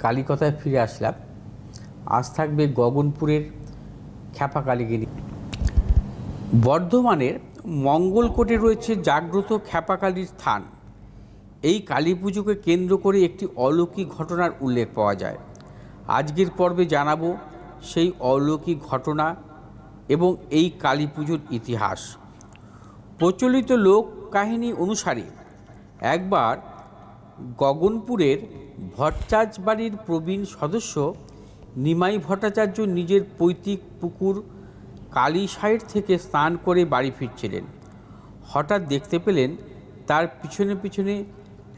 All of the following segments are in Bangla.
কালীকথায় ফিরে আসলাম। আজ থাকবে গগনপুরের খ্যাপাকালীকে নিয়ে। বর্ধমানের মঙ্গলকোটে রয়েছে জাগ্রত খ্যাপাকালীর স্থান। এই কালী পুজোকে কেন্দ্র করে একটি অলৌকিক ঘটনার উল্লেখ পাওয়া যায়। আজকের পর্বে জানাবো সেই অলৌকিক ঘটনা এবং এই কালী পুজোর ইতিহাস। প্রচলিত লোক কাহিনী অনুসারে একবার গগনপুরের ভট্টাচার্য বাড়ির প্রবীণ সদস্য নিমাই ভট্টাচার্য নিজের পৈতৃক পুকুর কালী সাইড থেকে স্নান করে বাড়ি ফিরছিলেন। হঠাৎ দেখতে পেলেন তার পিছনে পিছনে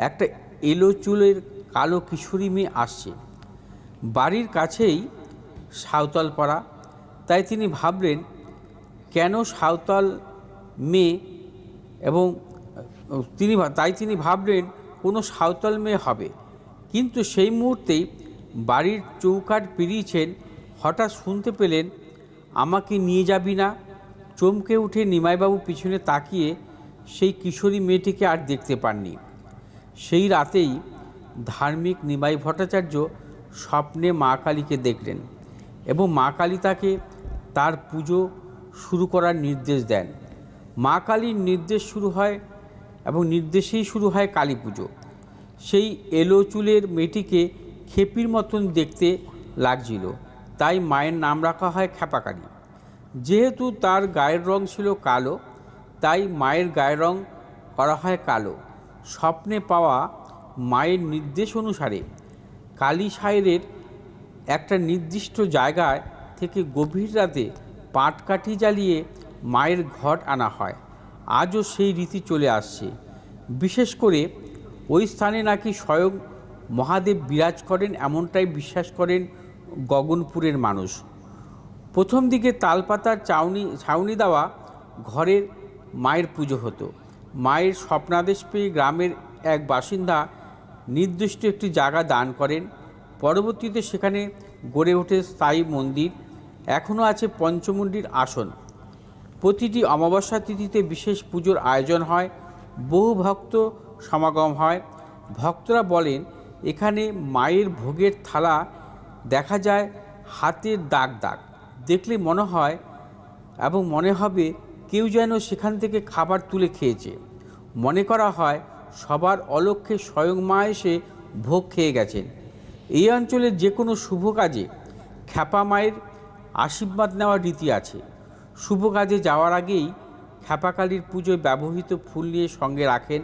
একটা এলো চুলের কালো কিশোরী মেয়ে আসছে। বাড়ির কাছেই সাঁওতাল পাড়া, তাই তিনি ভাবলেন কেন সাঁওতাল মেয়ে এবং তিনি ভাবলেন কোনো সাঁওতাল মেয়ে হবে। কিন্তু সেই মুহূর্তেই বাড়ির চৌকাঠ পেরিয়েছেন, হঠাৎ শুনতে পেলেন, আমাকে নিয়ে যাবি না? চমকে উঠে নিমাইবাবু পিছনে তাকিয়ে সেই কিশোরী মেয়েটিকে আর দেখতে পাননি। সেই রাতেই ধার্মিক নিমাই ভট্টাচার্য স্বপ্নে মা কালীকে দেখলেন এবং মা কালী তাকে তার পুজো শুরু করার নির্দেশ দেন। মা কালীর নির্দেশেই শুরু হয় কালী পুজো। সেই এলো চুলের মেয়েটিকে খেপির মতন দেখতে লাগছিল, তাই মায়ের নাম রাখা হয় খ্যাপাকালী। যেহেতু তার গায়ের রং ছিল কালো, তাই মায়ের গায়ের রং করা হয় কালো। স্বপ্নে পাওয়া মায়ের নির্দেশ অনুসারে কালী সাইরের একটা নির্দিষ্ট জায়গায় থেকে গভীর রাতে পাটকাঠি জ্বালিয়ে মায়ের ঘট আনা হয়। আজও সেই রীতি চলে আসছে। বিশেষ করে ওই স্থানে নাকি স্বয়ং মহাদেব বিরাজ করেন, এমনটাই বিশ্বাস করেন গগনপুরের মানুষ। প্রথম দিকে তালপাতার ছাউনি দেওয়া ঘরের মায়ের পুজো হতো। মায়ের স্বপ্নাদেশ পেয়ে গ্রামের এক বাসিন্দা নির্দিষ্ট একটি জায়গা দান করেন। পরবর্তীতে সেখানে গড়ে ওঠে স্থায়ী মন্দির। এখনও আছে পঞ্চমুণ্ডির আসন। প্রতিটি অমাবস্যা তিথিতে বিশেষ পুজোর আয়োজন হয়, বহু ভক্ত সমাগম হয়। ভক্তরা বলেন, এখানে মায়ের ভোগের থালা দেখা যায় হাতের দাগ দাগ, দেখলে মনে হবে কেউ যেন সেখান থেকে খাবার তুলে খেয়েছে। মনে করা হয় সবার অলক্ষ্যে স্বয়ং মা এসে ভোগ খেয়ে গেছেন। এই অঞ্চলের যে কোনো শুভ কাজে খ্যাপা মায়ের আশীর্বাদ নেওয়ার রীতি আছে। শুভ কাজে যাওয়ার আগেই খ্যাপাকালীর পুজোয় ব্যবহৃত ফুল নিয়ে সঙ্গে রাখেন।